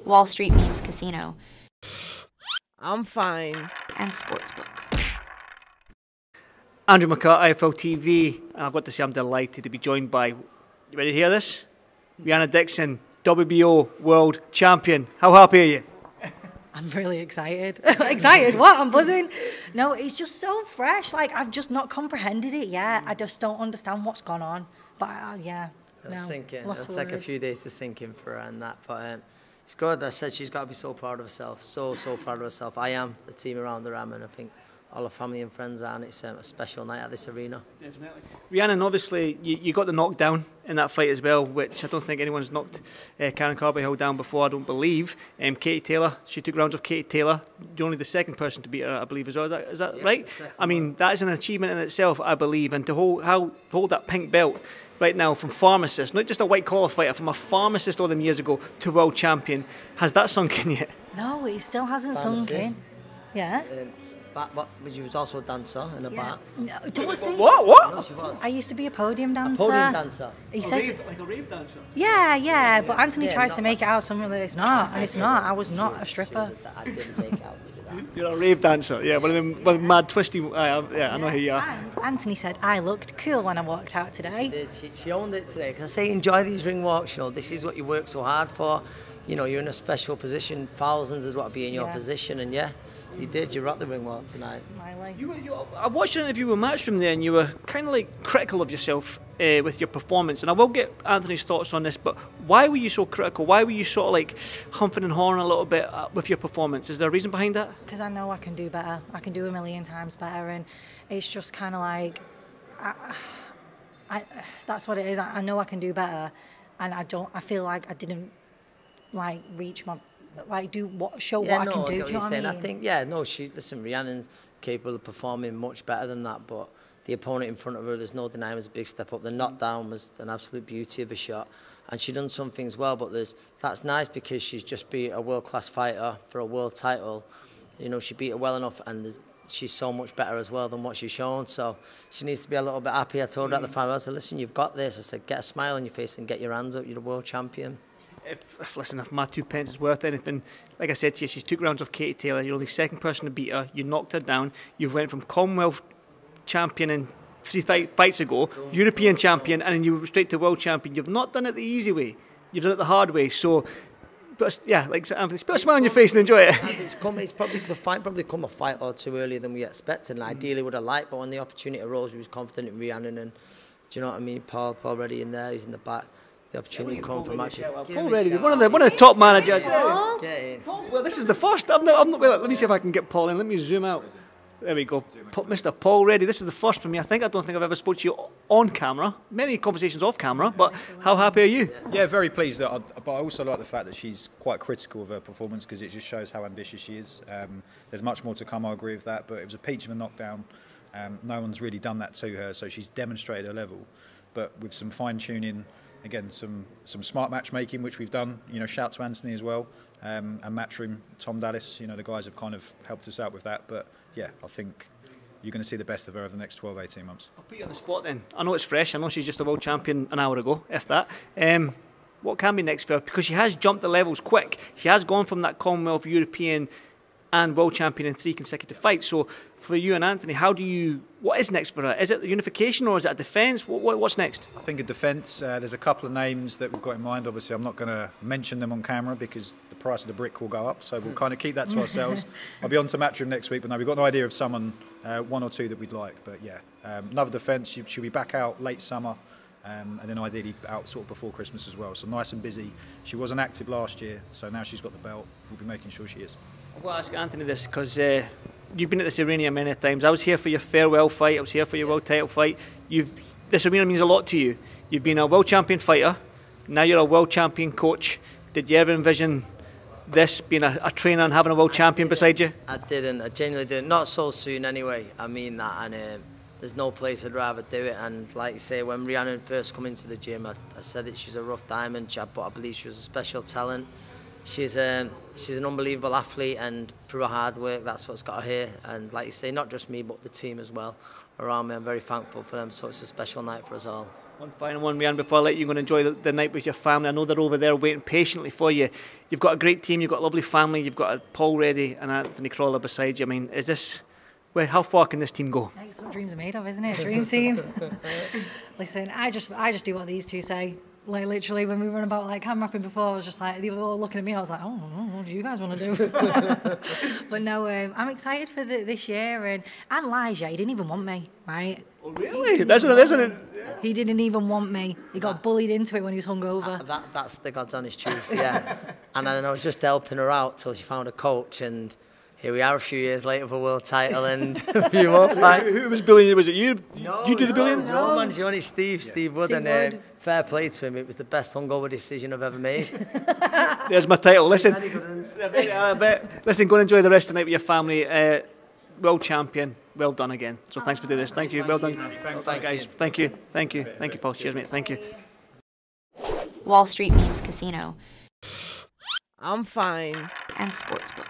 Wall Street Memes Casino, I'm fine. and Sportsbook. Andrew McCart, IFLTV, and I've got to say I'm delighted to be joined by, you ready to hear this? Rhiannon Dixon, WBO World Champion. How happy are you? I'm really excited. Excited? What? I'm buzzing. No, it's just so fresh. Like, I've just not comprehended it yet. I just don't understand what's gone on. But yeah, It'll sink in. lost It'll for take a words. few days to sink in for her and that. But it's good. I said she's got to be so proud of herself. So proud of herself. I am. The team around her am, and I think all her family and friends are, and it's a special night at this arena. Definitely. Rhiannon, obviously, you got the knockdown in that fight as well, which I don't think anyone's knocked Karen Carbyhill down before, I don't believe. Katie Taylor, she took rounds of Katie Taylor. You're only the second person to beat her, I believe, as well. Is that right? I mean, that is an achievement in itself, I believe, and to hold that pink belt right now from pharmacist, not just a white collar fighter, from a pharmacist all them years ago to world champion, has that sunk in yet? No, it still hasn't sunk in. Yeah. But she was also a dancer in a bar. No, don't say. What? No, she was. I used to be a podium dancer. A podium dancer. He says, Like a rave dancer? yeah, but Anthony tries to not make it out something that it's not, and it's not. I was not a stripper. I didn't make out to be that. You're a rave dancer, yeah, one of them mad twisty, yeah, I know who you are. And Anthony said I looked cool when I walked out today. She owned it today. Because I say, enjoy these ring walks. You know, this is what you work so hard for. You know, you're in a special position. Thousands is what be in your position, and yeah, you did. You rocked the ring walk tonight. I watched an interview with Matchroom there, and you were kind of like critical of yourself with your performance. And I will get Anthony's thoughts on this, but why were you so critical? Why were you sort of like humping and hawing a little bit with your performance? Is there a reason behind that? Because I know I can do better. I can do a million times better, and it's just kind of like, that's what it is. I know I can do better, and I feel like I didn't like reach my, like show what I can do. Do you know what I mean? I think, listen, Rhiannon's capable of performing much better than that, but the opponent in front of her, there's no denying, was a big step up. The knockdown was an absolute beauty of a shot, and she done some things well, but that's nice because she's just beat a world-class fighter for a world title. You know, she beat her well enough, and she's so much better as well than what she's shown, so she needs to be a little bit happy. I told her at the final, I said, listen, you've got this. I said, get a smile on your face and get your hands up. You're the world champion. If my 2 pence is worth anything, like I said to you, she's took rounds of Katie Taylor. You're only second person to beat her. You knocked her down. You've went from Commonwealth champion in 3 fights ago, European champion, and then you were straight to world champion. You've not done it the easy way. You've done it the hard way. So, yeah, like Anthony, put a smile on your face and enjoy it. It's probably the fight come a fight or two earlier than we expected, and ideally would have liked. But when the opportunity arose, we was confident in Rhiannon, and do you know what I mean? Paul already in there. He's in the back. The opportunity come from actually. Paul Reddy, one of the top managers. Paul? Paul, well, this is the first. I'm not, well, let me see if I can get Paul in. Let me zoom out. There we go. Mr. Paul Reddy, this is the first for me. I don't think I've ever spoke to you on camera. Many conversations off camera, but how happy are you? Yeah, very pleased. But I also like the fact that she's quite critical of her performance because it just shows how ambitious she is. There's much more to come, I agree with that, but it was a peach of a knockdown. No one's really done that to her, so she's demonstrated her level. But with some fine-tuning, again, some smart matchmaking, which we've done. You know, shout to Anthony as well, and Matchroom, Tom Dallas. You know, the guys have kind of helped us out with that. But yeah, I think you're going to see the best of her over the next 12, 18 months. I'll put you on the spot then. I know it's fresh. I know she's just a world champion an hour ago, if that. What can be next for her? Because she has jumped the levels quick. She has gone from that Commonwealth, European, and world champion in 3 consecutive fights. So for you and Anthony, what is next for her? Is it the unification or is it a defence? What's next? I think a defence. There's a couple of names that we've got in mind. Obviously, I'm not going to mention them on camera because the price of the brick will go up. So we'll kind of keep that to ourselves. I'll be on to Matchroom next week, but no, we've got an idea of someone, 1 or 2 that we'd like. But yeah, another defence. She'll be back out late summer. And then ideally out sort of before Christmas as well. So nice and busy. She wasn't active last year, so now she's got the belt. We'll be making sure she is. I want to ask Anthony this because you've been at this arena many times. I was here for your farewell fight. I was here for your world title fight. This arena means a lot to you. You've been a world champion fighter. Now you're a world champion coach. Did you ever envision this being a trainer and having a world champion beside you? I didn't. I genuinely didn't. Not so soon anyway. I mean that, and there's no place I'd rather do it. And like you say, when Rhiannon first come into the gym, I said it. She's a rough diamond, but I believe she was a special talent. she's an unbelievable athlete, and through her hard work, that's what's got her here. And like you say, not just me, but the team as well around me. I'm very thankful for them, so it's a special night for us all. One final one, Rhiannon, before I let you go and enjoy the night with your family. I know they're over there waiting patiently for you. You've got a great team, you've got a lovely family, you've got Paul Reddy and Anthony Crolla beside you. I mean, how far can this team go? That's what dreams are made of, isn't it? Dream team. Listen, I just do what these two say. Like, literally, when we run about like cam rapping before, I was just like, they were all looking at me. I was like, oh, what do you guys want to do? But no, I'm excited for this year. And Elijah, he didn't even want me, right? Oh, really? Isn't it? He didn't even want me. He got bullied into it when he was hungover. That's the God's honest truth, yeah. And then I was just helping her out till she found a coach, and here we are a few years later with a world title and a few more fights. Who was bullying you? Was it you? No, you do the bullying? No, man, she wanted Steve Wood, Steve and Wood. fair play to him. It was the best hungover decision I've ever made. There's my title. Listen, listen, go and enjoy the rest of the night with your family. World champion, well done again. So thanks for doing this. Thank you. Well done. Thank guys. Thank you, Paul. Cheers, mate. Thank you. Wall Street Memes Casino I'm fine. and Sportsbook.